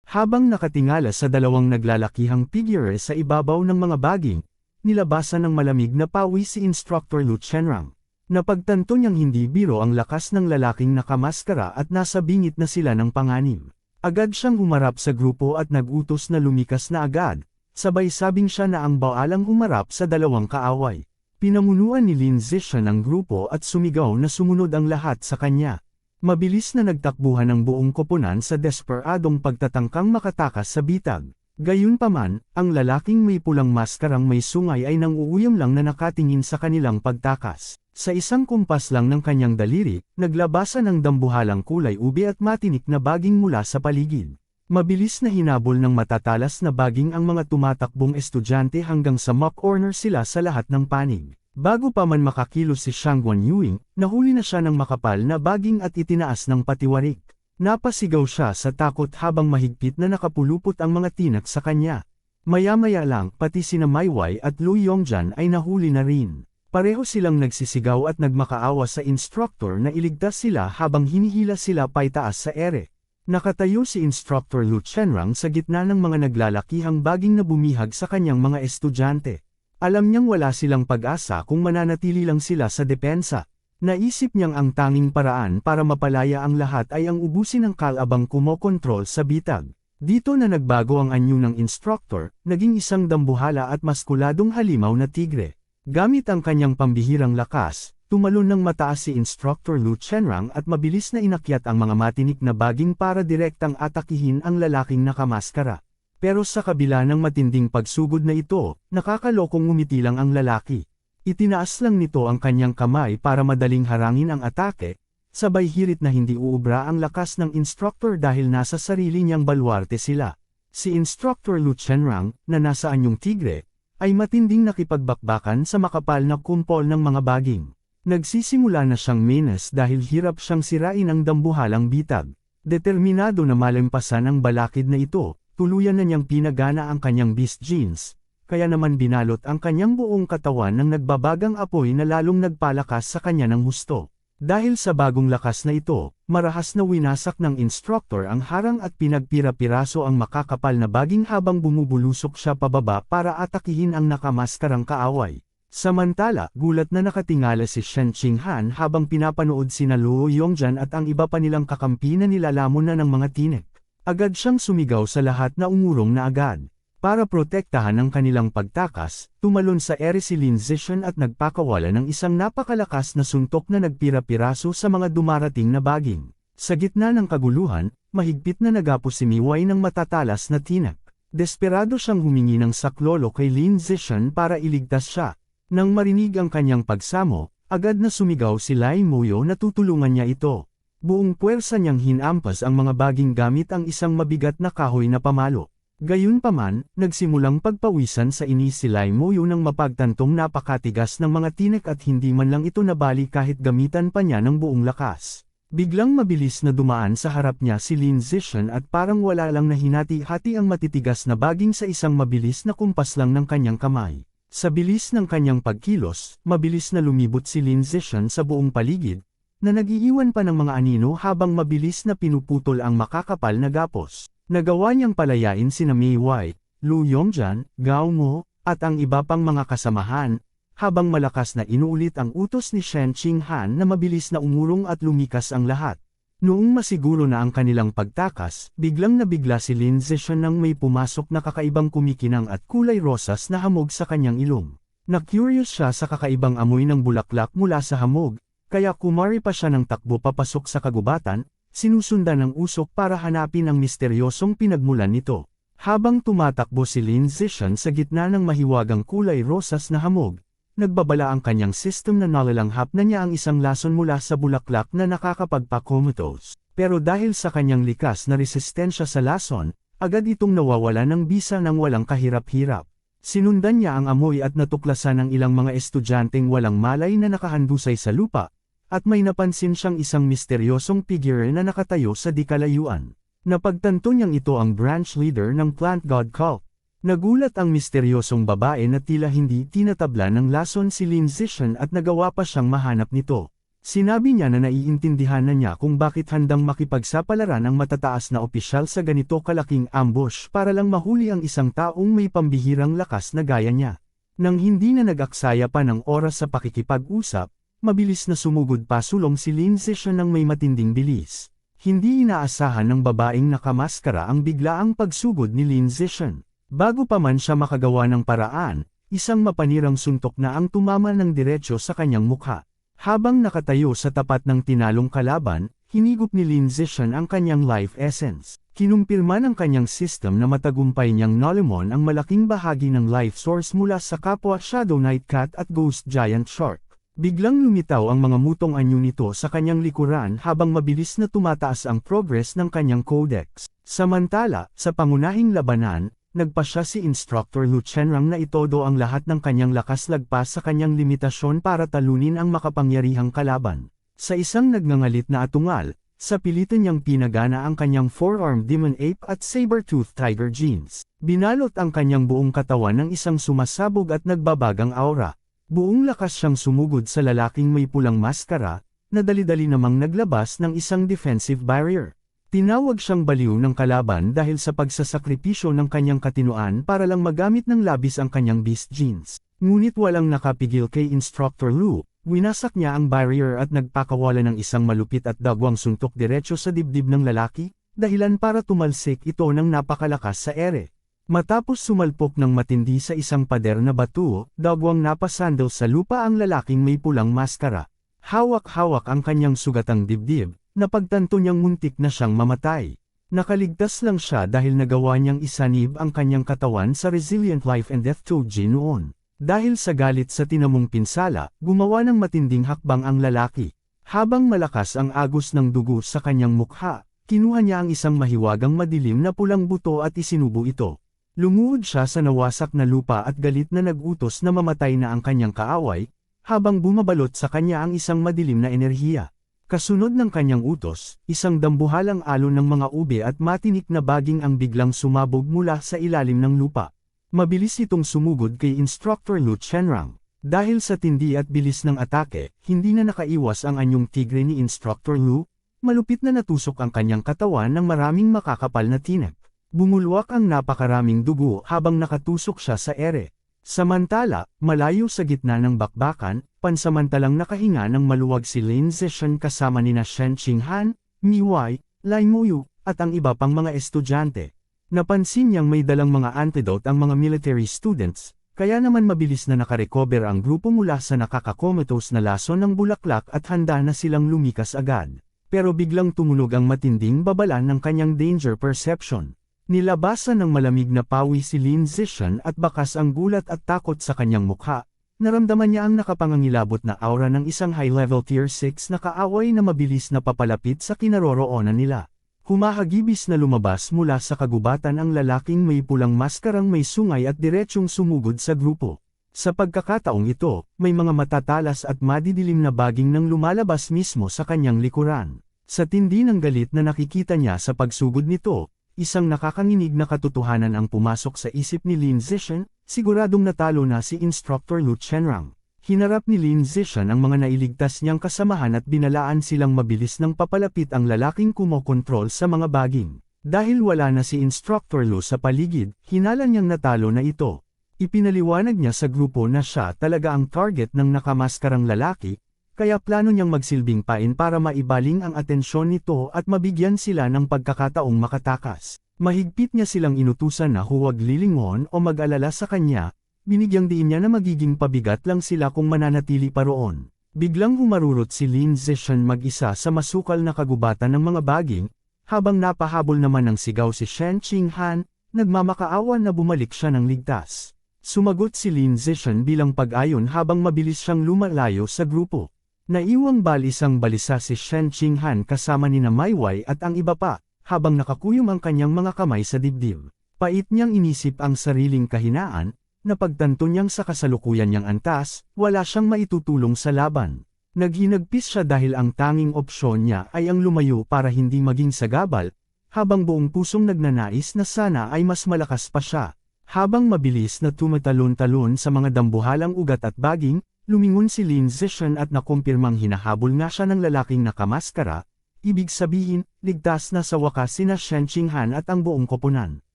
Habang nakatingala sa dalawang naglalakihang figure sa ibabaw ng mga baging, nilabasan ng malamig na pawis si Instructor Lu Chenrang. Napagtanto niyang hindi biro ang lakas ng lalaking nakamaskara at nasa bingit na sila ng panganib. Agad siyang humarap sa grupo at nag-utos na lumikas na agad, sabay sabing siya na ang baalang humarap sa dalawang kaaway. Pinamunuan ni Lin Zishan ang grupo at sumigaw na sumunod ang lahat sa kanya. Mabilis na nagtakbuhan ang buong koponan sa desperadong pagtatangkang makatakas sa bitag. Gayunpaman, ang lalaking may pulang maskarang may sungay ay nang-uuyam lang na nakatingin sa kanilang pagtakas. Sa isang kumpas lang ng kanyang daliri, naglabasan ng dambuhalang kulay ube at matinik na baging mula sa paligid. Mabilis na hinabol ng matatalas na baging ang mga tumatakbong estudyante hanggang sa mock corner sila sa lahat ng panig. Bago pa man makakilos si Shang Guanyuing, nahuli na siya ng makapal na baging at itinaas ng patiwarik. Napasigaw siya sa takot habang mahigpit na nakapulupot ang mga tinak sa kanya. Maya-maya lang, pati sina Maiwei at Lu Yongjian ay nahuli na rin. Pareho silang nagsisigaw at nagmakaawa sa instructor na iligtas sila habang hinihila sila paitaas sa ere. Nakatayo si Instructor Lu Chenrang sa gitna ng mga naglalakihang baging na bumihag sa kanyang mga estudyante. Alam niyang wala silang pag-asa kung mananatili lang sila sa depensa. Naisip niyang ang tanging paraan para mapalaya ang lahat ay ang ubusin ang kalabang kumokontrol sa bitag. Dito na nagbago ang anyo ng instructor, naging isang dambuhala at maskuladong halimaw na tigre. Gamit ang kanyang pambihirang lakas, tumalon ng mataas si Instructor Lu Chenrang at mabilis na inakyat ang mga matinik na baging para direktang atakihin ang lalaking nakamaskara. Pero sa kabila ng matinding pagsugod na ito, nakakalokong ngumiti lang ang lalaki. Itinaas lang nito ang kanyang kamay para madaling harangin ang atake, sabay hirit na hindi uubra ang lakas ng instructor dahil nasa sarili niyang balwarte sila. Si Instructor Lu Chenrang, na nasa anyong tigre, ay matinding nakipagbakbakan sa makapal na kumpol ng mga baging. Nagsisimula na siyang menas dahil hirap siyang sirain ang dambuhalang bitag. Determinado na malampasan ang balakid na ito, tuluyan na niyang pinagana ang kanyang beast genes, kaya naman binalot ang kanyang buong katawan ng nagbabagang apoy na lalong nagpalakas sa kanya ng husto. Dahil sa bagong lakas na ito, marahas na winasak ng instructor ang harang at pinagpira-piraso ang makakapal na baging habang bumubulusok siya pababa para atakihin ang nakamaskarang kaaway. Samantala, gulat na nakatingala si Shen Qinghan habang pinapanood sina Luo Yongjian at ang iba pa nilang kakampi na nilalamon na ng mga tinik. Agad siyang sumigaw sa lahat na umurong na agad. Para protektahan ang kanilang pagtakas, tumalon sa ere si Lin Zishan at nagpakawala ng isang napakalakas na suntok na nagpira-piraso sa mga dumarating na baging. Sa gitna ng kaguluhan, mahigpit na nagapos si Maiwei ng matatalas na tinak. Desperado siyang humingi ng saklolo kay Lin Zishan para iligtas siya. Nang marinig ang kanyang pagsamo, agad na sumigaw si Lai Muyo na tutulungan niya ito. Buong puwersa niyang hinampas ang mga baging gamit ang isang mabigat na kahoy na pamalo. Gayunpaman, nagsimulang pagpawisan sa inis si Lai Muyo nang mapagtantong napakatigas ng mga tinik at hindi man lang ito nabali kahit gamitan pa niya ng buong lakas. Biglang mabilis na dumaan sa harap niya si Lin Zishan at parang wala lang na hinati-hati ang matitigas na baging sa isang mabilis na kumpas lang ng kanyang kamay. Sa bilis ng kanyang pagkilos, mabilis na lumibot si Lin Zishan sa buong paligid, na nag-iiwan pa ng mga anino habang mabilis na pinuputol ang makakapal na gapos. Nagawa niyang palayain sina Maiwei, Lu Yongjian, Gao Mo, at ang iba pang mga kasamahan, habang malakas na inuulit ang utos ni Shen Qinghan na mabilis na umurong at lumikas ang lahat. Noong masiguro na ang kanilang pagtakas, biglang nabigla si Lin Zishan nang may pumasok na kakaibang kumikinang at kulay rosas na hamog sa kanyang ilong. Na-curious siya sa kakaibang amoy ng bulaklak mula sa hamog, kaya kumari pa siya ng takbo papasok sa kagubatan, sinusundan ng usok para hanapin ang misteryosong pinagmulan nito. Habang tumatakbo si Lin Zishan sa gitna ng mahiwagang kulay rosas na hamog, nagbabala ang kanyang system na nalalanghap na niya ang isang lason mula sa bulaklak na nakakapagpa-comatose. Pero dahil sa kanyang likas na resistensya sa lason, agad itong nawawala ng bisa nang walang kahirap-hirap. Sinundan niya ang amoy at natuklasan ng ilang mga estudyanteng walang malay na nakahandusay sa lupa, at may napansin siyang isang misteryosong figure na nakatayo sa di kalayuan. Napagtanto niyang ito ang branch leader ng Plant God Cult. Nagulat ang misteryosong babae na tila hindi tinatabla ng lason si Lin Zishan at nagawa pa siyang mahanap nito. Sinabi niya na naiintindihan na niya kung bakit handang makipagsapalaran ang matataas na opisyal sa ganito kalaking ambush para lang mahuli ang isang taong may pambihirang lakas na gaya niya. Nang hindi na nag-aksaya pa ng oras sa pakikipag-usap, mabilis na sumugod pa sulong si Lin Zishan ng may matinding bilis. Hindi inaasahan ng babaeng nakamaskara ang biglaang pagsugod ni Lin Zishan. Bago pa man siya makagawa ng paraan, isang mapanirang suntok na ang tumama ng diretsyo sa kanyang mukha. Habang nakatayo sa tapat ng tinalong kalaban, hinigop ni Lin Zishan ang kanyang life essence. Kinumpirma ng kanyang system na matagumpay niyang nalimon ang malaking bahagi ng life source mula sa kapwa Shadow Knight Cat at Ghost Giant Shark. Biglang lumitaw ang mga mutong anyo nito sa kanyang likuran habang mabilis na tumataas ang progress ng kanyang codex. Samantala, sa pangunahing labanan, nagpa siya si Instructor Lu Chenrang na itodo ang lahat ng kanyang lakas lagpas sa kanyang limitasyon para talunin ang makapangyarihang kalaban. Sa isang nagngangalit na atungal, sa pilitan niyang pinagana ang kanyang four-armed demon ape at saber-tooth tiger genes. Binalot ang kanyang buong katawan ng isang sumasabog at nagbabagang aura. Buong lakas siyang sumugod sa lalaking may pulang maskara, na dali-dali namang naglabas ng isang defensive barrier. Tinawag siyang baliw ng kalaban dahil sa pagsasakripisyo ng kanyang katinuan para lang magamit ng labis ang kanyang beast genes. Ngunit walang nakapigil kay Instructor Lu, winasak niya ang barrier at nagpakawala ng isang malupit at dagwang suntok diretsyo sa dibdib ng lalaki, dahilan para tumalsik ito ng napakalakas sa ere. Matapos sumalpok ng matindi sa isang pader na bato, dagwang napasandal sa lupa ang lalaking may pulang maskara. Hawak-hawak ang kanyang sugatang dibdib. Napagtanto niyang muntik na siyang mamatay. Nakaligtas lang siya dahil nagawa niyang isanib ang kanyang katawan sa Resilient Life and Death Toji noon. Dahil sa galit sa tinamong pinsala, gumawa ng matinding hakbang ang lalaki. Habang malakas ang agos ng dugo sa kanyang mukha, kinuha niya ang isang mahiwagang madilim na pulang buto at isinubo ito. Lumuhod siya sa nawasak na lupa at galit na nag-utos na mamatay na ang kanyang kaaway, habang bumabalot sa kanya ang isang madilim na enerhiya. Kasunod ng kanyang utos, isang dambuhalang alon ng mga ube at matinik na baging ang biglang sumabog mula sa ilalim ng lupa. Mabilis itong sumugod kay Instructor Lu Chenrang. Dahil sa tindi at bilis ng atake, hindi na nakaiwas ang anyong tigre ni Instructor Lu, malupit na natusok ang kanyang katawan ng maraming makakapal na tinik. Bumulwak ang napakaraming dugo habang nakatusok siya sa ere. Samantala, malayo sa gitna ng bakbakan, pansamantalang nakahinga ng maluwag si Lin Zishan kasama nina Shen Qinghan, Mi Wei, Lai Muyu, at ang iba pang mga estudyante. Napansin niyang may dalang mga antidote ang mga military students, kaya naman mabilis na nakarecover ang grupo mula sa nakakakomatose na lason ng bulaklak at handa na silang lumikas agad. Pero biglang tumunog ang matinding babala ng kanyang danger perception. Nilabasan ng malamig na pawi si Lin Zishan at bakas ang gulat at takot sa kanyang mukha. Naramdaman niya ang nakapangangilabot na aura ng isang high-level tier 6 na kaaway na mabilis na papalapit sa kinaroroonan nila. Humahagibis na lumabas mula sa kagubatan ang lalaking may pulang maskarang may sungay at diretsyong sumugod sa grupo. Sa pagkakataong ito, may mga matatalas at madidilim na baging nang lumalabas mismo sa kanyang likuran. Sa tindi ng galit na nakikita niya sa pagsugod nito, isang nakakanginig na katotohanan ang pumasok sa isip ni Lin Zishan, siguradong natalo na si Instructor Lu Chenrang. Hinarap ni Lin Zishan ang mga nailigtas niyang kasamahan at binalaan silang mabilis nang papalapit ang lalaking kumokontrol sa mga baging. Dahil wala na si Instructor Lu sa paligid, hinala niyang natalo na ito. Ipinaliwanag niya sa grupo na siya talaga ang target ng nakamaskarang lalaki, kaya plano niyang magsilbing pain para maibaling ang atensyon nito at mabigyan sila ng pagkakataong makatakas. Mahigpit niya silang inutusan na huwag lilingon o mag-alala sa kanya, binigyang diin niya na magiging pabigat lang sila kung mananatili pa roon. Biglang humarurot si Lin Zishan mag-isa sa masukal na kagubatan ng mga baging, habang napahabol naman ng sigaw si Shen Qinghan, nagmamakaawa na bumalik siya ng ligtas. Sumagot si Lin Zishan bilang pag-ayon habang mabilis siyang lumalayo sa grupo. Naiwang balisang balisa si Shen Qinghan kasama nina Mai Wei at ang iba pa, habang nakakuyom ang kanyang mga kamay sa dibdib. Pait niyang inisip ang sariling kahinaan, napagtanto niyang sa kasalukuyan niyang antas, wala siyang maitutulong sa laban. Naghinagpis siya dahil ang tanging opsyon niya ay ang lumayo para hindi maging sagabal, habang buong pusong nagnanais na sana ay mas malakas pa siya. Habang mabilis na tumatalon-talon sa mga dambuhalang ugat at baging, Lumingon si Lin Zishan at nakumpirmang hinahabol nga siya ng lalaking nakamaskara, ibig sabihin, ligtas na sa wakas sina Shen Qinghan at ang buong koponan.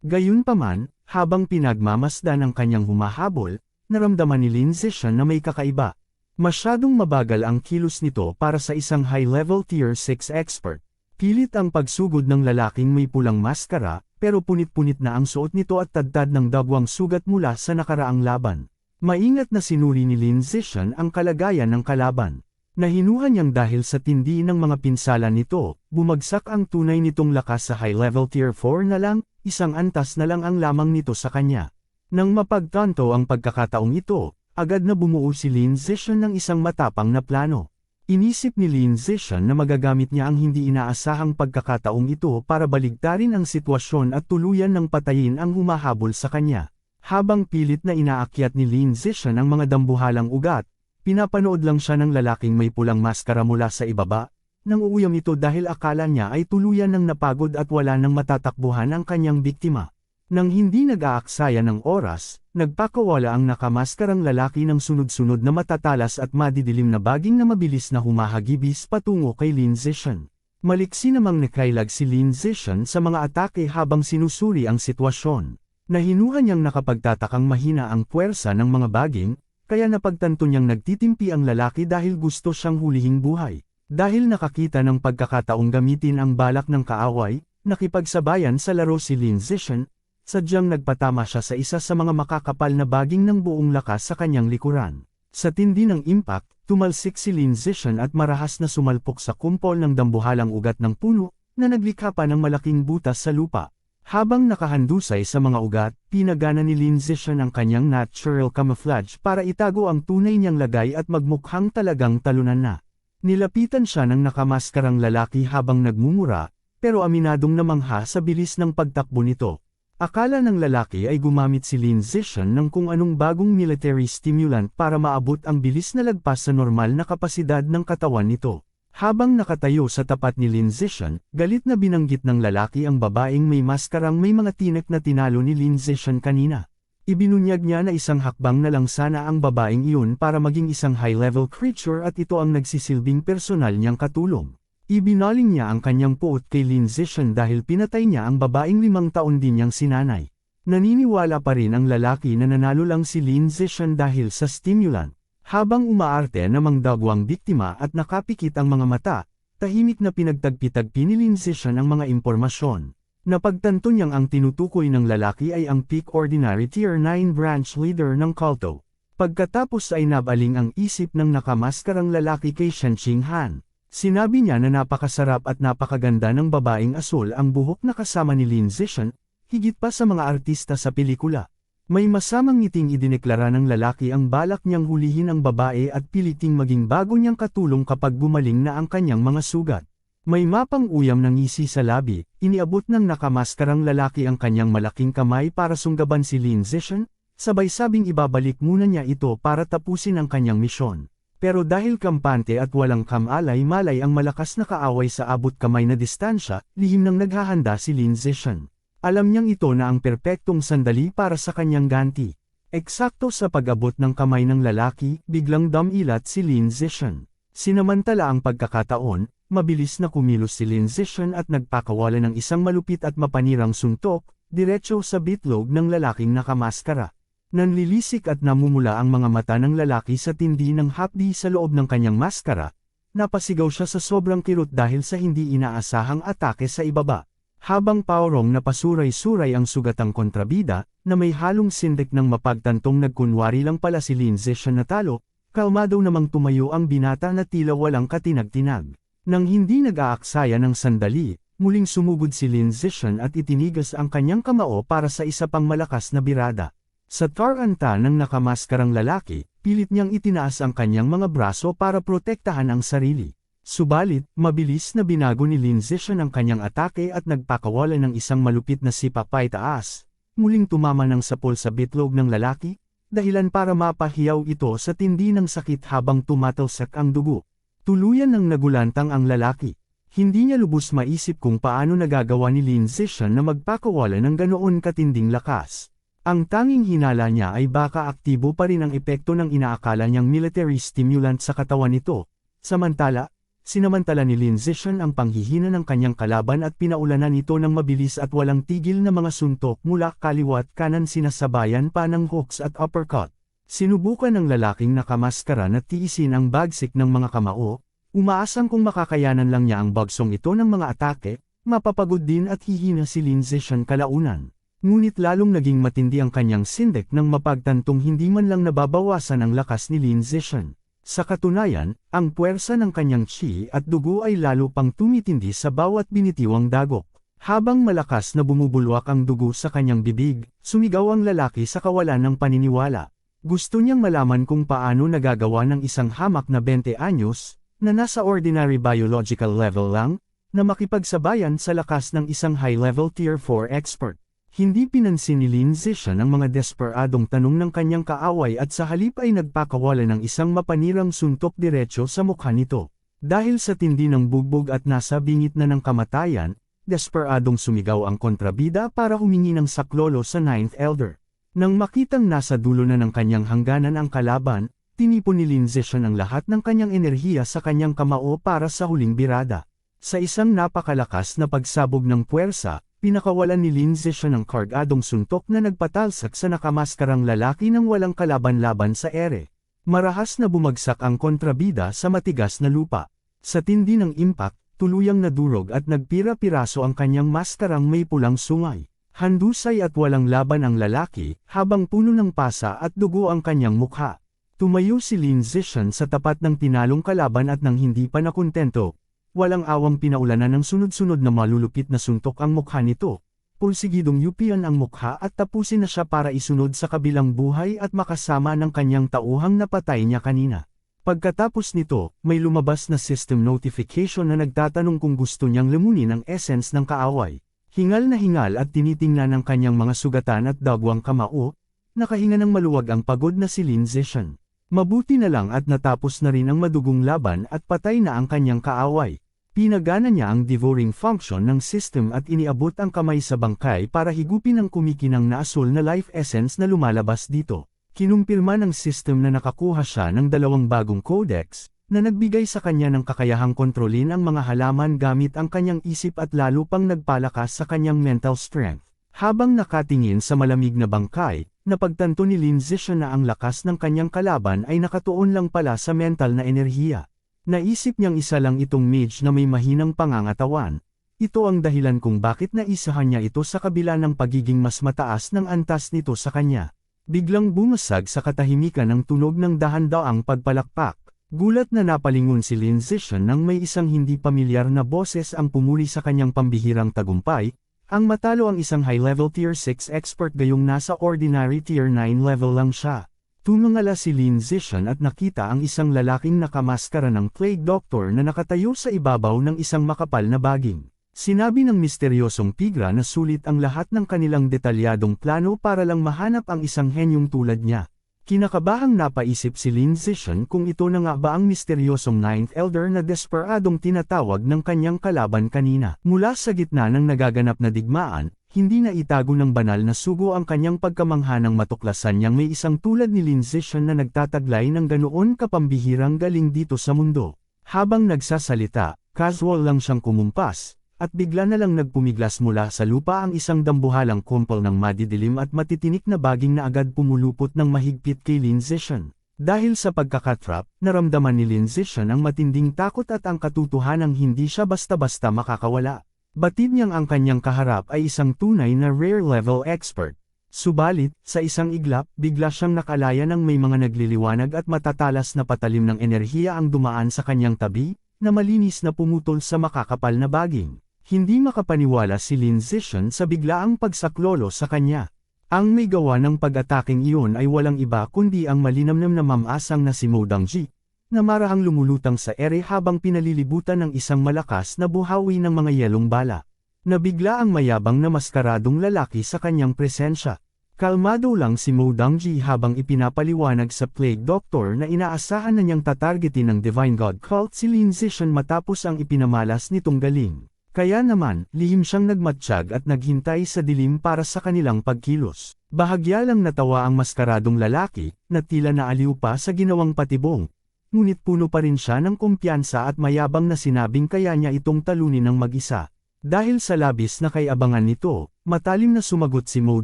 Gayunpaman, habang pinagmamasdan ang kanyang humahabol, naramdaman ni Lin Zishan na may kakaiba. Masyadong mabagal ang kilos nito para sa isang high-level Tier 6 expert. Pilit ang pagsugod ng lalaking may pulang maskara, pero punit-punit na ang suot nito at tadtad ng dagwang sugat mula sa nakaraang laban. Maingat na sinuri ni Lin Zishan ang kalagayan ng kalaban. Nahinuha niyang dahil sa tindi ng mga pinsala nito, bumagsak ang tunay nitong lakas sa high-level Tier 4 na lang, isang antas na lang ang lamang nito sa kanya. Nang mapagtanto ang pagkakataong ito, agad na bumuo si Lin Zishan ng isang matapang na plano. Inisip ni Lin Zishan na magagamit niya ang hindi inaasahang pagkakataong ito para baligtarin ang sitwasyon at tuluyan ng patayin ang humahabol sa kanya. Habang pilit na inaakyat ni Lin Zishan ang mga dambuhalang ugat, pinapanood lang siya ng lalaking may pulang maskara mula sa ibaba, nang uuyam ito dahil akala niya ay tuluyan ng napagod at wala nang matatakbuhan ang kanyang biktima. Nang hindi nag-aaksaya ng oras, nagpakawala ang nakamaskarang lalaki ng sunod-sunod na matatalas at madidilim na baging na mabilis na humahagibis patungo kay Lin Zishan. Maliksi namang nakailag si Lin Zishan sa mga atake habang sinusuri ang sitwasyon. Nahinuha niyang nakapagtatakang mahina ang puwersa ng mga baging, kaya napagtanto niyang nagtitimpi ang lalaki dahil gusto siyang hulihing buhay. Dahil nakakita ng pagkakataong gamitin ang balak ng kaaway, nakipagsabayan sa laro si Lin Zishan, sadyang nagpatama siya sa isa sa mga makakapal na baging ng buong lakas sa kanyang likuran. Sa tindi ng impact, tumalsik si Lin Zishan at marahas na sumalpok sa kumpol ng dambuhalang ugat ng puno, na naglikha pa ng malaking butas sa lupa. Habang nakahandusay sa mga ugat, pinagana ni Lin Zishan ang kanyang natural camouflage para itago ang tunay niyang lagay at magmukhang talagang talunan na. Nilapitan siya ng nakamaskarang lalaki habang nagmumura, pero aminadong namangha sa bilis ng pagtakbo nito. Akala ng lalaki ay gumamit si Lin Zishan ng kung anong bagong military stimulant para maabot ang bilis na lagpas sa normal na kapasidad ng katawan nito. Habang nakatayo sa tapat ni Lin Zishan, galit na binanggit ng lalaki ang babaeng may maskarang may mga tinek na tinalo ni Lin Zishan kanina. Ibinunyag niya na isang hakbang na lang sana ang babaeng iyon para maging isang high-level creature at ito ang nagsisilbing personal niyang katulong. Ibinaling niya ang kanyang puot kay Lin Zishan dahil pinatay niya ang babaeng 5 taon din niyang sinanay. Naniniwala pa rin ang lalaki na nanalo lang si Lin Zishan dahil sa stimulant. Habang umaarte namang dagwang biktima at nakapikit ang mga mata, tahimik na pinagtagpi-tagpi ni Lin Zishan ang mga impormasyon. Napagtanto niyang ang tinutukoy ng lalaki ay ang Peak Ordinary Tier 9 branch leader ng kulto. Pagkatapos ay nabaling ang isip ng nakamaskarang lalaki kay Shen Qinghan. Sinabi niya na napakasarap at napakaganda ng babaeng asul ang buhok na kasama ni Lin Zishan, higit pa sa mga artista sa pelikula. May masamang ngiting idineklara ng lalaki ang balak niyang hulihin ang babae at piliting maging bago niyang katulong kapag gumaling na ang kanyang mga sugat. May mapang uyam ng ngisi sa labi, iniabot ng nakamaskarang lalaki ang kanyang malaking kamay para sunggaban si Lin Zishan, sabay sabing ibabalik muna niya ito para tapusin ang kanyang misyon. Pero dahil kampante at walang kamalay-malay ang malakas na kaaway sa abot kamay na distansya, lihim nang naghahanda si Lin Zishan. Alam niyang ito na ang perpektong sandali para sa kanyang ganti. Eksakto sa pag-abot ng kamay ng lalaki, biglang dumilat si Lin Zishan. Sinamantala ang pagkakataon, mabilis na kumilos si Lin Zishan at nagpakawala ng isang malupit at mapanirang suntok, diretso sa bitlog ng lalaking nakamaskara. Nanlilisik at namumula ang mga mata ng lalaki sa tindi ng hapdi sa loob ng kanyang maskara. Napasigaw siya sa sobrang kirot dahil sa hindi inaasahang atake sa ibaba. Habang paurong na pasuray-suray ang sugatang kontrabida, na may halong sindik ng mapagtantong nagkunwari lang pala si Lin Zishan na talo, kalmado namang tumayo ang binata na tila walang katinag-tinag. Nang hindi nag-aaksaya ng sandali, muling sumugod si Lin Zishan at itinigas ang kanyang kamao para sa isa pang malakas na birada. Sa taranta ng nakamaskarang lalaki, pilit niyang itinaas ang kanyang mga braso para protektahan ang sarili. Subalit, mabilis na binago ni Lin Zishan ang kanyang atake at nagpakawala ng isang malupit na sipa paitaas. Muling tumama ng sapol sa bitlog ng lalaki, dahilan para mapahiyaw ito sa tindi ng sakit habang tumatalsak ang dugo. Tuluyan ng nagulantang ang lalaki. Hindi niya lubos maisip kung paano nagagawa ni Lin Zishan na magpakawala ng ganoon katinding lakas. Ang tanging hinala niya ay baka aktibo pa rin ang epekto ng inaakala niyang military stimulant sa katawan nito. Samantala, sinamantala ni Lin Zixuan ang panghihina ng kanyang kalaban at pinaulanan ito ng mabilis at walang tigil na mga suntok mula kaliwat kanan, sinasabayan pa ng hooks at uppercut. Sinubukan ng lalaking nakamaskara na tiisin ang bagsik ng mga kamao, umaasang kung makakayanan lang niya ang bagsong ito ng mga atake, mapapagod din at hihina si Lin Zixuan kalaunan. Ngunit lalong naging matindi ang kanyang sindak nang mapagtantong hindi man lang nababawasan ang lakas ni Lin Zixuan. Sa katunayan, ang puwersa ng kanyang chi at dugo ay lalo pang tumitindi sa bawat binitiwang dagok. Habang malakas na bumubulwak ang dugo sa kanyang bibig, sumigaw ang lalaki sa kawalan ng paniniwala. Gusto niyang malaman kung paano nagagawa ng isang hamak na 20 anyos, na nasa ordinary biological level lang, na makipagsabayan sa lakas ng isang high-level Tier 4 expert. Hindi pinansin ni Lin Zixuan ang mga desperadong tanong ng kanyang kaaway at sa halip ay nagpakawala ng isang mapanirang suntok diretso sa mukha nito. Dahil sa tindi ng bugbog at nasa bingit na ng kamatayan, desperadong sumigaw ang kontrabida para humingi ng saklolo sa Ninth Elder. Nang makitang nasa dulo na ng kanyang hangganan ang kalaban, tinipon ni Lin Zixuan ang lahat ng kanyang enerhiya sa kanyang kamao para sa huling birada. Sa isang napakalakas na pagsabog ng puwersa, pinakawalan ni Lin Zixuan ang kargadong suntok na nagpatalsak sa nakamaskarang lalaki ng walang kalaban-laban sa ere. Marahas na bumagsak ang kontrabida sa matigas na lupa. Sa tindi ng impact, tuluyang nadurog at nagpira-piraso ang kanyang maskarang may pulang sungay. Handusay at walang laban ang lalaki, habang puno ng pasa at dugo ang kanyang mukha. Tumayo si Lin Zixuan sa tapat ng tinalong kalaban at nang hindi pa nakontento, walang awang pinaulanan ng sunod-sunod na malulupit na suntok ang mukha nito. Pulsigidong yupian ang mukha at tapusin na siya para isunod sa kabilang buhay at makasama ng kanyang tauhang napatay niya kanina. Pagkatapos nito, may lumabas na system notification na nagtatanong kung gusto niyang lamunin ang essence ng kaaway. Hingal na hingal at tinitingnan ng kanyang mga sugatan at dagwang kamao, nakahinga ng maluwag ang pagod na si Lin Zixuan. Mabuti na lang at natapos na rin ang madugong laban at patay na ang kanyang kaaway. Pinagana niya ang devouring function ng system at iniabot ang kamay sa bangkay para higupin ang kumikinang na asul na life essence na lumalabas dito. Kinumpirma ng system na nakakuha siya ng 2 bagong codex, na nagbigay sa kanya ng kakayahang kontrolin ang mga halaman gamit ang kanyang isip at lalo pang nagpalakas sa kanyang mental strength. Habang nakatingin sa malamig na bangkay, napagtanto ni Lin Zixuan na ang lakas ng kanyang kalaban ay nakatuon lang pala sa mental na enerhiya. Naisip niyang isa lang itong mage na may mahinang pangangatawan. Ito ang dahilan kung bakit naisahan niya ito sa kabila ng pagiging mas mataas ng antas nito sa kanya. Biglang bumasag sa katahimikan ang tunog ng dahan-daang pagpalakpak. Gulat na napalingon si Lin Zixuan nang may isang hindi pamilyar na boses ang pumuli sa kanyang pambihirang tagumpay, ang matalo ang isang high-level Tier 6 expert gayong nasa ordinary Tier 9 level lang siya. Tumangala si Lin Zixuan at nakita ang isang lalaking nakamaskara ng Plague Doctor na nakatayo sa ibabaw ng isang makapal na baging. Sinabi ng misteryosong pigra na sulit ang lahat ng kanilang detalyadong plano para lang mahanap ang isang henyong tulad niya. Kinakabahang napaisip si Lin Zixuan kung ito na nga ba ang misteryosong Ninth Elder na desperadong tinatawag ng kanyang kalaban kanina. Mula sa gitna ng nagaganap na digmaan, hindi na itago ng banal na sugo ang kanyang pagkamangha ng matuklasan niyang may isang tulad ni Lin Zixuan na nagtataglay ng ganoon kapambihirang galing dito sa mundo. Habang nagsasalita, casual lang siyang kumumpas, at bigla na lang nagpumiglas mula sa lupa ang isang dambuhalang kumpol ng madidilim at matitinik na baging na agad pumulupot ng mahigpit kay Lin Zixuan. Dahil sa pagkakatrap, naramdaman ni Lin Zixuan ang matinding takot at ang katotohanang hindi siya basta-basta makakawala. Batid niyang ang kanyang kaharap ay isang tunay na rare-level expert. Subalit, sa isang iglap, bigla siyang nakalaya ng may mga nagliliwanag at matatalas na patalim ng enerhiya ang dumaan sa kanyang tabi, na malinis na pumutol sa makakapal na baging. Hindi makapaniwala si Lin Zixuan sa biglaang pagsaklolo sa kanya. Ang may gawa ng pag-ataking iyon ay walang iba kundi ang malinamnam na mamasang na si Mo Dongji, na marahang lumulutang sa ere habang pinalilibutan ng isang malakas na buhawi ng mga yelong bala. Nabigla ang mayabang na maskaradong lalaki sa kanyang presensya. Kalmado lang si Mo Dongji habang ipinapaliwanag sa Plague Doctor na inaasahan na niyang tatargetin ng Divine God Cult si Lin Zixuan matapos ang ipinamalas nitong galing. Kaya naman, lihim siyang nagmatsyag at naghintay sa dilim para sa kanilang pagkilos. Bahagya lang natawa ang maskaradong lalaki, na tila naaliw pa sa ginawang patibong. Ngunit puno pa rin siya ng kumpiyansa at mayabang na sinabing kaya niya itong talunin ng mag-isa. Dahil sa labis na kay-abangan nito, matalim na sumagot si Mo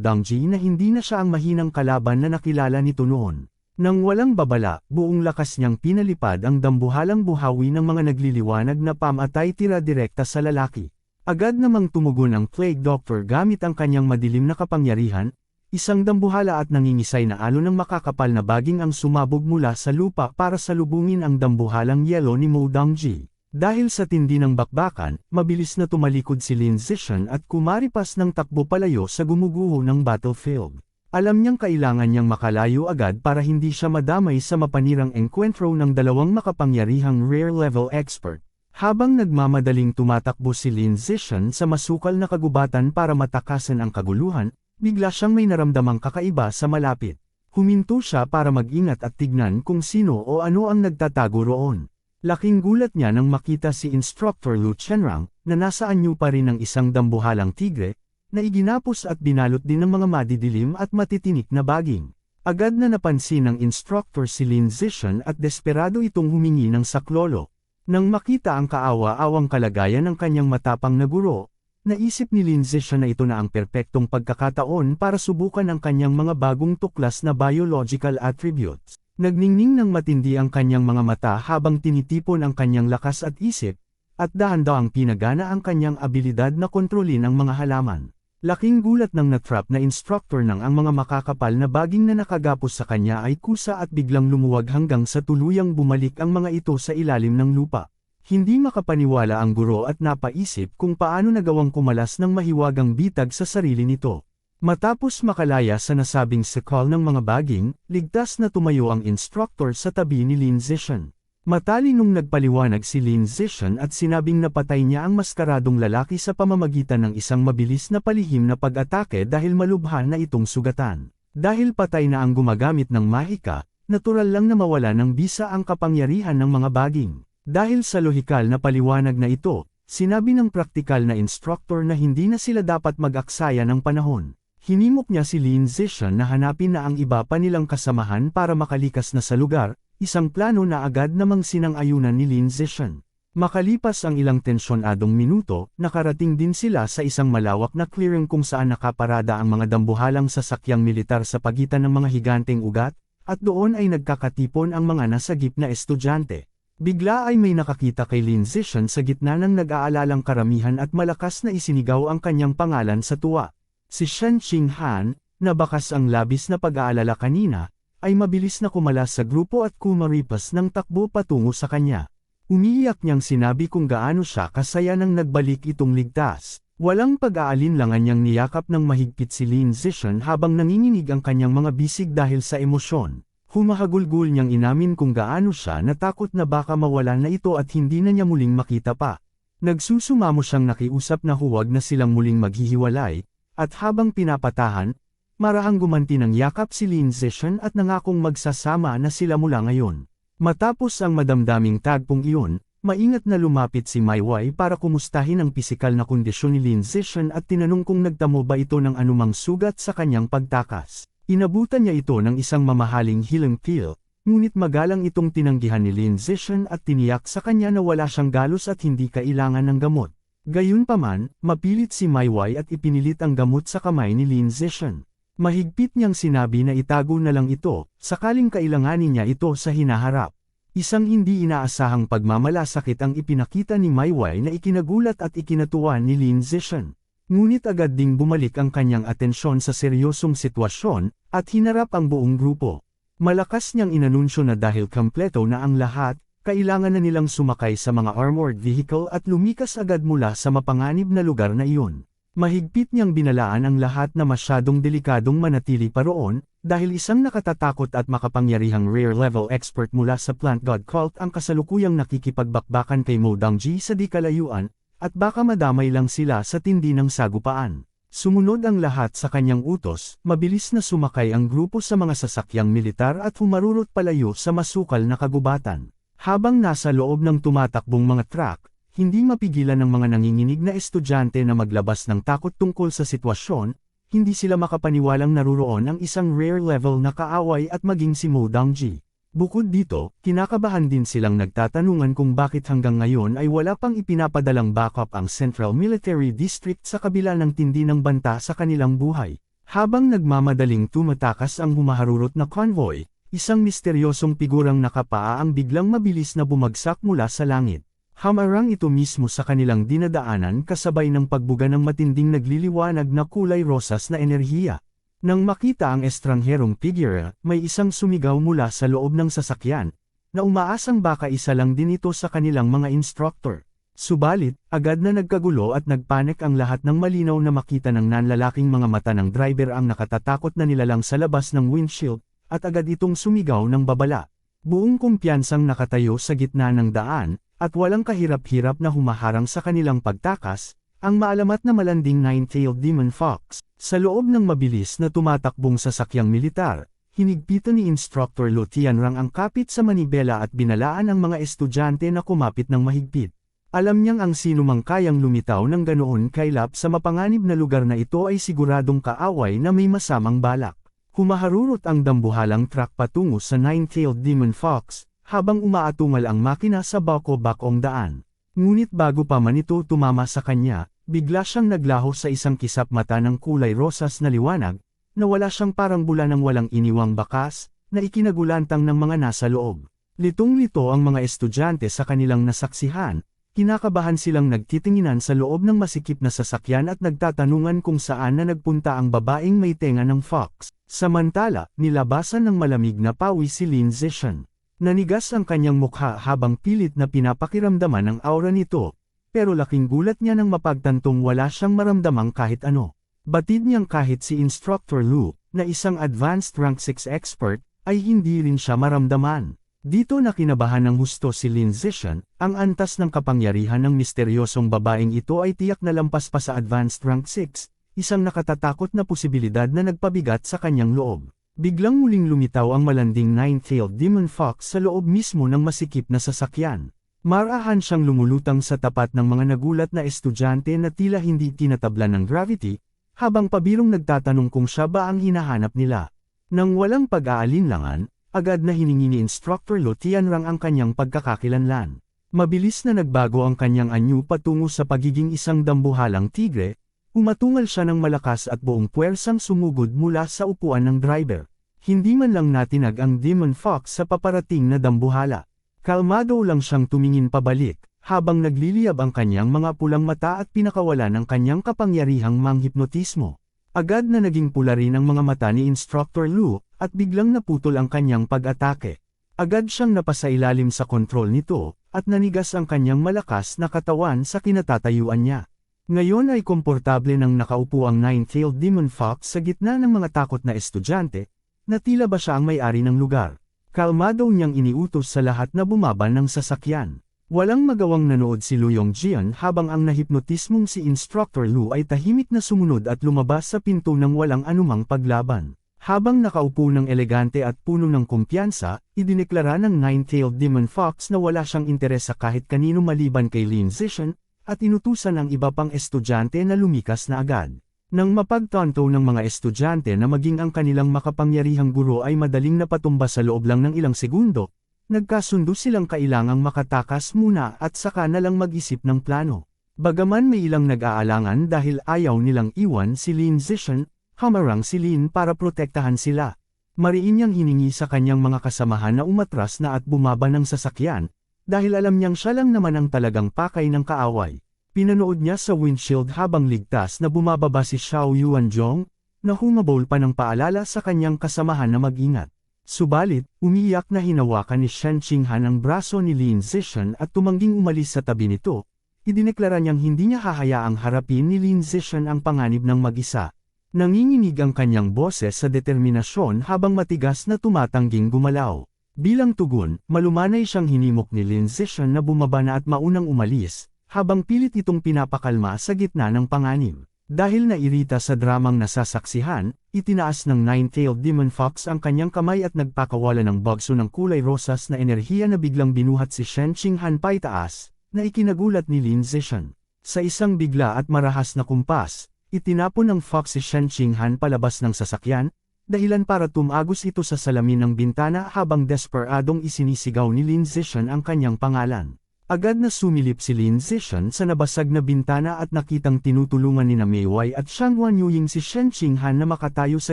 Dongji na hindi na siya ang mahinang kalaban na nakilala nito noon. Nang walang babala, buong lakas niyang pinalipad ang dambuhalang buhawi ng mga nagliliwanag na pamatay tira direkta sa lalaki. Agad namang tumugon ang Plague Doctor gamit ang kanyang madilim na kapangyarihan, isang dambuhala at nangingisay na alon ng makakapal na baging ang sumabog mula sa lupa para salubungin ang dambuhalang yelo ni Mo Dongji. Dahil sa tindi ng bakbakan, mabilis na tumalikod si Lin Zishan at kumaripas ng takbo palayo sa gumuguho ng battlefield. Alam niyang kailangan niyang makalayo agad para hindi siya madamay sa mapanirang enkwentro ng dalawang makapangyarihang rare-level expert. Habang nagmamadaling tumatakbo si Lin Zishan sa masukal na kagubatan para matakasan ang kaguluhan, bigla siyang may naramdamang kakaiba sa malapit. Huminto siya para mag-ingat at tignan kung sino o ano ang nagtatago roon. Laking gulat niya nang makita si Instructor Lu Chenrang, na nasa anyo pa rin ng isang dambuhalang tigre, na iginapos at binalot din ng mga madidilim at matitinik na baging. Agad na napansin ng instructor si Lin Zishan at desperado itong humingi ng saklolo. Nang makita ang kaawa-awang kalagayan ng kanyang matapang na guro, naisip ni Lin Zishan na ito na ang perpektong pagkakataon para subukan ang kanyang mga bagong tuklas na biological attributes. Nagningning ng matindi ang kanyang mga mata habang tinitipon ang kanyang lakas at isip, at dahan-dahang pinagana ang kanyang abilidad na kontrolin ang mga halaman. Laking gulat ng natrap na instructor nang ang mga makakapal na baging na nakagapos sa kanya ay kusa at biglang lumuwag hanggang sa tuluyang bumalik ang mga ito sa ilalim ng lupa. Hindi makapaniwala ang guro at napaisip kung paano nagawang kumalas ng mahiwagang bitag sa sarili nito. Matapos makalaya sa nasabing sakal ng mga baging, ligtas na tumayo ang instructor sa tabi ni Lin Zishan. Matalinong nagpaliwanag si Lin Zishan at sinabing napatay niya ang maskaradong lalaki sa pamamagitan ng isang mabilis na palihim na pag-atake dahil malubha na itong sugatan. Dahil patay na ang gumagamit ng mahika, natural lang na mawala ng bisa ang kapangyarihan ng mga baging. Dahil sa lohikal na paliwanag na ito, sinabi ng praktikal na instructor na hindi na sila dapat mag-aksaya ng panahon. Hinimok niya si Lin Zishan na hanapin na ang iba pa nilang kasamahan para makalikas na sa lugar, isang plano na agad namang sinang-ayunan ni Lin Zishan. Makalipas ang ilang tensyonadong minuto, nakarating din sila sa isang malawak na clearing kung saan nakaparada ang mga dambuhalang sasakyang militar sa pagitan ng mga higanteng ugat, at doon ay nagkakatipon ang mga nasagip na estudyante. Bigla ay may nakakita kay Lin Zishan sa gitna ng nag-aalalang karamihan at malakas na isinigaw ang kanyang pangalan sa tuwa. Si Shen Qinghan, na bakas ang labis na pag-aalala kanina, ay mabilis na kumalas sa grupo at kumaripas ng takbo patungo sa kanya. Umiiyak niyang sinabi kung gaano siya kasaya nang nagbalik itong ligtas. Walang pag-aalinlangan niyang niyakap ng mahigpit si Lin Zishan habang nanginginig ang kanyang mga bisig dahil sa emosyon. Humahagulgul niyang inamin kung gaano siya natakot na baka mawalan na ito at hindi na niya muling makita pa. Nagsusumamo siyang nakiusap na huwag na silang muling maghihiwalay. At habang pinapatahan, marahang gumanti ng yakap si Lin Zishan at nangakong magsasama na sila mula ngayon. Matapos ang madamdaming tagpong iyon, maingat na lumapit si Mai Wei para kumustahin ang pisikal na kondisyon ni Lin Zishan at tinanong kung nagtamo ba ito ng anumang sugat sa kanyang pagtakas. Inabutan niya ito ng isang mamahaling healing pill, ngunit magalang itong tinanggihan ni Lin Zishan at tiniyak sa kanya na wala siyang galos at hindi kailangan ng gamot. Gayunpaman, mapilit si Mai Wei at ipinilit ang gamot sa kamay ni Lin Zishan. Mahigpit niyang sinabi na itago na lang ito, sakaling kailanganin niya ito sa hinaharap. Isang hindi inaasahang pagmamalasakit ang ipinakita ni Mai Wei na ikinagulat at ikinatuwa ni Lin Zishan. Ngunit agad ding bumalik ang kanyang atensyon sa seryosong sitwasyon, at hinarap ang buong grupo. Malakas niyang inanunsyo na dahil kompleto na ang lahat, kailangan na nilang sumakay sa mga armored vehicle at lumikas agad mula sa mapanganib na lugar na iyon. Mahigpit niyang binalaan ang lahat na masyadong delikadong manatili pa roon, dahil isang nakatatakot at makapangyarihang rare-level expert mula sa Plant God Cult ang kasalukuyang nakikipagbakbakan kay Mo Dongji sa di kalayuan, at baka madamay lang sila sa tindi ng sagupaan. Sumunod ang lahat sa kanyang utos, mabilis na sumakay ang grupo sa mga sasakyang militar at humarurot palayo sa masukal na kagubatan. Habang nasa loob ng tumatakbong mga truck, hindi mapigilan ng mga nanginginig na estudyante na maglabas ng takot tungkol sa sitwasyon, hindi sila makapaniwalang naruroon ang isang rare level na kaaway at maging si Mo Dongji. Bukod dito, kinakabahan din silang nagtatanungan kung bakit hanggang ngayon ay wala pang ipinapadalang backup ang Central Military District sa kabila ng tindi ng banta sa kanilang buhay. Habang nagmamadaling tumatakas ang humaharurot na convoy, isang misteryosong figurang nakapaa ang biglang mabilis na bumagsak mula sa langit. Hamarang ito mismo sa kanilang dinadaanan kasabay ng pagbuga ng matinding nagliliwanag na kulay rosas na enerhiya. Nang makita ang estrangherong figure, may isang sumigaw mula sa loob ng sasakyan, na umaasang baka isa lang din ito sa kanilang mga instructor. Subalit, agad na nagkagulo at nagpanik ang lahat ng malinaw na makita ng nanlalaking mga mata ng driver ang nakatatakot na nilalang sa labas ng windshield, at agad itong sumigaw ng babala. Buong kumpiyansang nakatayo sa gitna ng daan, at walang kahirap-hirap na humaharang sa kanilang pagtakas, ang maalamat na malanding nine-tailed demon fox. Sa loob ng mabilis na tumatakbong sasakyang militar, hinigpitan ni Instructor Lu Tianrang ang kapit sa manibela at binalaan ang mga estudyante na kumapit ng mahigpit. Alam niyang ang sinumang kayang lumitaw ng ganoon kailap sa mapanganib na lugar na ito ay siguradong kaaway na may masamang balak. Humaharurot ang dambuhalang truck patungo sa nine-tailed demon fox, habang umaatungal ang makina sa bako-bakong daan. Ngunit bago pa man ito tumama sa kanya, bigla siyang naglaho sa isang kisap mata ng kulay rosas na liwanag, na wala siyang parang bula ng walang iniwang bakas, na ikinagulantang ng mga nasa loob. Litong-lito ang mga estudyante sa kanilang nasaksihan, kinakabahan silang nagtitinginan sa loob ng masikip na sasakyan at nagtatanungan kung saan na nagpunta ang babaeng may tenga ng fox. Samantala, nilabasan ng malamig na pawis si Lin Zishan. Nanigas ang kanyang mukha habang pilit na pinapakiramdaman ang aura nito, pero laking gulat niya nang mapagtantong wala siyang maramdamang kahit ano. Batid niyang kahit si Instructor Lu, na isang advanced rank 6 expert, ay hindi rin siya maramdaman. Dito na kinabahan ng husto si Lin Zishan, ang antas ng kapangyarihan ng misteryosong babaeng ito ay tiyak na lampas pa sa advanced rank 6, isang nakatatakot na posibilidad na nagpabigat sa kanyang loob. Biglang muling lumitaw ang malanding nine-tailed demon fox sa loob mismo ng masikip na sasakyan. Marahan siyang lumulutang sa tapat ng mga nagulat na estudyante na tila hindi tinatablan ng gravity, habang pabirong nagtatanong kung siya ba ang hinahanap nila. Nang walang pag-aalinlangan, agad na hiningi ni Instructor Lu Tianrang ang kanyang pagkakakilanlan. Mabilis na nagbago ang kanyang anyo patungo sa pagiging isang dambuhalang tigre, umatungal siya ng malakas at buong puwersang sumugod mula sa upuan ng driver. Hindi man lang natinag ang demon fox sa paparating na dambuhala. Kalmado lang siyang tumingin pabalik, habang nagliliyab ang kanyang mga pulang mata at pinakawala ng kanyang kapangyarihang manghipnotismo. Agad na naging pula rin ang mga mata ni Instructor Lu, at biglang naputol ang kanyang pag-atake. Agad siyang napasailalim sa kontrol nito, at nanigas ang kanyang malakas na katawan sa kinatatayuan niya. Ngayon ay komportable nang nakaupo ang nine-tailed demon fox sa gitna ng mga takot na estudyante, na tila ba siya ang may-ari ng lugar. Kalmado niyang iniutos sa lahat na bumaba ng sasakyan. Walang magawang nanood si Lu Yongjian habang ang nahipnotismong si Instructor Lu ay tahimik na sumunod at lumabas sa pinto ng walang anumang paglaban. Habang nakaupo ng elegante at puno ng kumpiyansa, idineklara ng nine-tailed demon fox na wala siyang interes sa kahit kanino maliban kay Lin Zishan, at inutusan ang iba pang estudyante na lumikas na agad. Nang mapagtanto ng mga estudyante na maging ang kanilang makapangyarihang guro ay madaling napatumba sa loob lang ng ilang segundo, nagkasundo silang kailangang makatakas muna at saka na lang mag-isip ng plano. Bagaman may ilang nag-aalangan dahil ayaw nilang iwan si Lin Zishan, hamarang si Lin para protektahan sila. Mariin niyang hiningi sa kanyang mga kasamahan na umatras na at bumaba ng sasakyan, dahil alam niyang siya lang naman ang talagang pakay ng kaaway. Pinanood niya sa windshield habang ligtas na bumababa si Xiao Yuanzhong, na humabol pa ng paalala sa kanyang kasamahan na mag-ingat. Subalit, umiyak na hinawakan ni Shen Qinghan ang braso ni Lin Zishan at tumangging umalis sa tabi nito. Idineklara niyang hindi niya hahayaang harapin ni Lin Zishan ang panganib ng mag-isa. Nanginginig ang kanyang boses sa determinasyon habang matigas na tumatangging gumalaw. Bilang tugon, malumanay siyang hinimok ni Lin Zishan na bumaba na at maunang umalis, habang pilit itong pinapakalma sa gitna ng panganib. Dahil nairita sa dramang nasasaksihan, itinaas ng nine-tailed demon fox ang kanyang kamay at nagpakawala ng bagso ng kulay rosas na enerhiya na biglang binuhat si Shen Qinghan paitaas, na ikinagulat ni Lin Zishan. Sa isang bigla at marahas na kumpas, Itinapon ng Fox si Shen Qinghan palabas ng sasakyan, dahilan para tumagos ito sa salamin ng bintana habang desperadong isinisigaw ni Lin Zishan ang kanyang pangalan. Agad na sumilip si Lin Zishan sa nabasag na bintana at nakitang tinutulungan ni Mei Wei at Xiang Huanyuing si Shen Qinghan na makatayo sa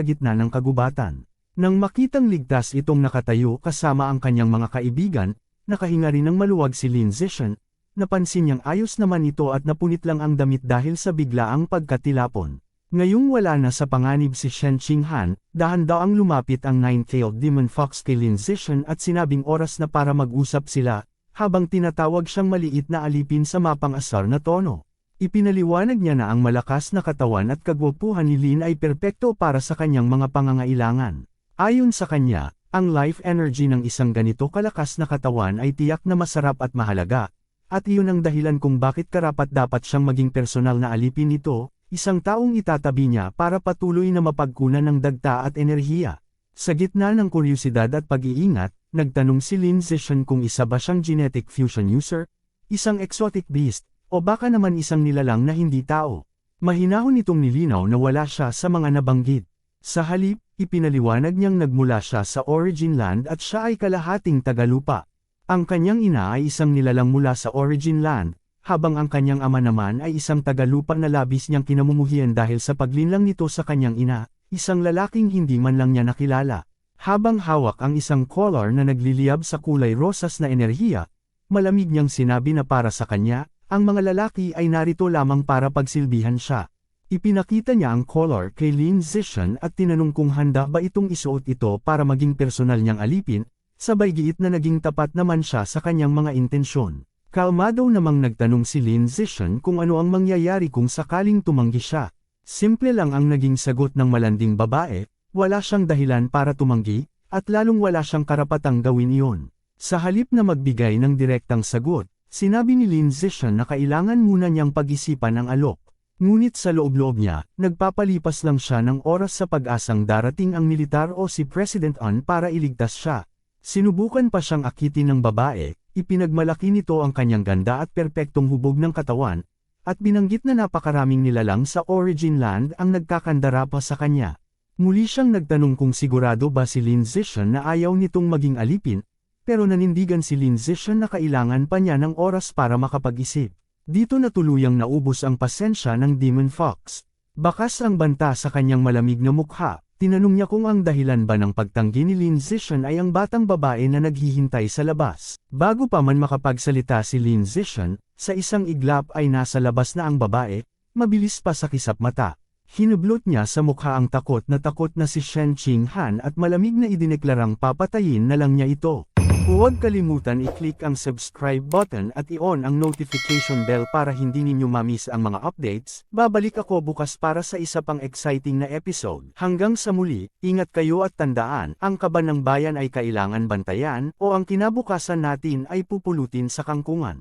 gitna ng kagubatan. Nang makitang ligtas itong nakatayo kasama ang kanyang mga kaibigan, nakahinga rin ng maluwag si Lin Zishan, napansin niyang ayos naman ito at napunit lang ang damit dahil sa biglaang pagkatilapon. Ngayong wala na sa panganib si Shen Qinghan, dahan-daang lumapit ang Nine-Tailed Demon Fox kay Lin Zishan at sinabing oras na para mag-usap sila, habang tinatawag siyang maliit na alipin sa mapang-asar na tono. Ipinaliwanag niya na ang malakas na katawan at kagwapuhan ni Lin ay perpekto para sa kanyang mga pangangailangan. Ayon sa kanya, ang life energy ng isang ganito kalakas na katawan ay tiyak na masarap at mahalaga, at iyon ang dahilan kung bakit karapat-dapat siyang maging personal na alipin nito, isang taong itatabi niya para patuloy na mapagkunan ng dagta at enerhiya. Sa gitna ng kuryosidad at pag-iingat, nagtanong si Lin Zishan kung isa ba siyang genetic fusion user, isang exotic beast, o baka naman isang nilalang na hindi tao. Mahinahon itong nilinaw na wala siya sa mga nabanggit. Sa halip, ipinaliwanag niyang nagmula siya sa Origin Land at siya ay kalahating tagalupa. Ang kanyang ina ay isang nilalang mula sa Origin Land, habang ang kanyang ama naman ay isang tagalupa na labis niyang kinamumuhian dahil sa paglinlang nito sa kanyang ina, isang lalaking hindi man lang niya nakilala. Habang hawak ang isang collar na nagliliyab sa kulay rosas na enerhiya, malamig niyang sinabi na para sa kanya, ang mga lalaki ay narito lamang para pagsilbihan siya. Ipinakita niya ang collar kay Lin Zishan at tinanong kung handa ba itong isuot ito para maging personal niyang alipin, sabay giit na naging tapat naman siya sa kanyang mga intensyon. Kalmado namang nagtanong si Lin Zishan kung ano ang mangyayari kung sakaling tumanggi siya. Simple lang ang naging sagot ng malanding babae, wala siyang dahilan para tumanggi, at lalong wala siyang karapatang gawin iyon. Sa halip na magbigay ng direktang sagot, sinabi ni Lin Zishan na kailangan muna niyang pag-isipan ang alok. Ngunit sa loob-loob niya, nagpapalipas lang siya ng oras sa pag-asang darating ang militar o si President An para iligtas siya. Sinubukan pa siyang akitin ng babae, ipinagmalaki nito ang kanyang ganda at perpektong hubog ng katawan, at binanggit na napakaraming nilalang sa Origin Land ang nagkakandara pa sa kanya. Muli siyang nagtanong kung sigurado ba si Lin Zishan na ayaw nitong maging alipin, pero nanindigan si Lin Zishan na kailangan pa niya ng oras para makapag-isip. Dito na tuluyang naubos ang pasensya ng Demon Fox. Bakas ang banta sa kanyang malamig na mukha, tinanong niya kung ang dahilan ba ng pagtanggi ni Lin Zishan ay ang batang babae na naghihintay sa labas. Bago pa man makapagsalita si Lin Zishan, sa isang iglap ay nasa labas na ang babae, mabilis pa sa kisap mata. Hinublot niya sa mukha ang takot na si Shen Qinghan at malamig na idineklarang papatayin na lang niya ito. Huwag kalimutan i-click ang subscribe button at i-on ang notification bell para hindi ninyo ma-miss ang mga updates. Babalik ako bukas para sa isa pang exciting na episode. Hanggang sa muli, ingat kayo at tandaan, ang kaban ng bayan ay kailangan bantayan o ang kinabukasan natin ay pupulutin sa kangkungan.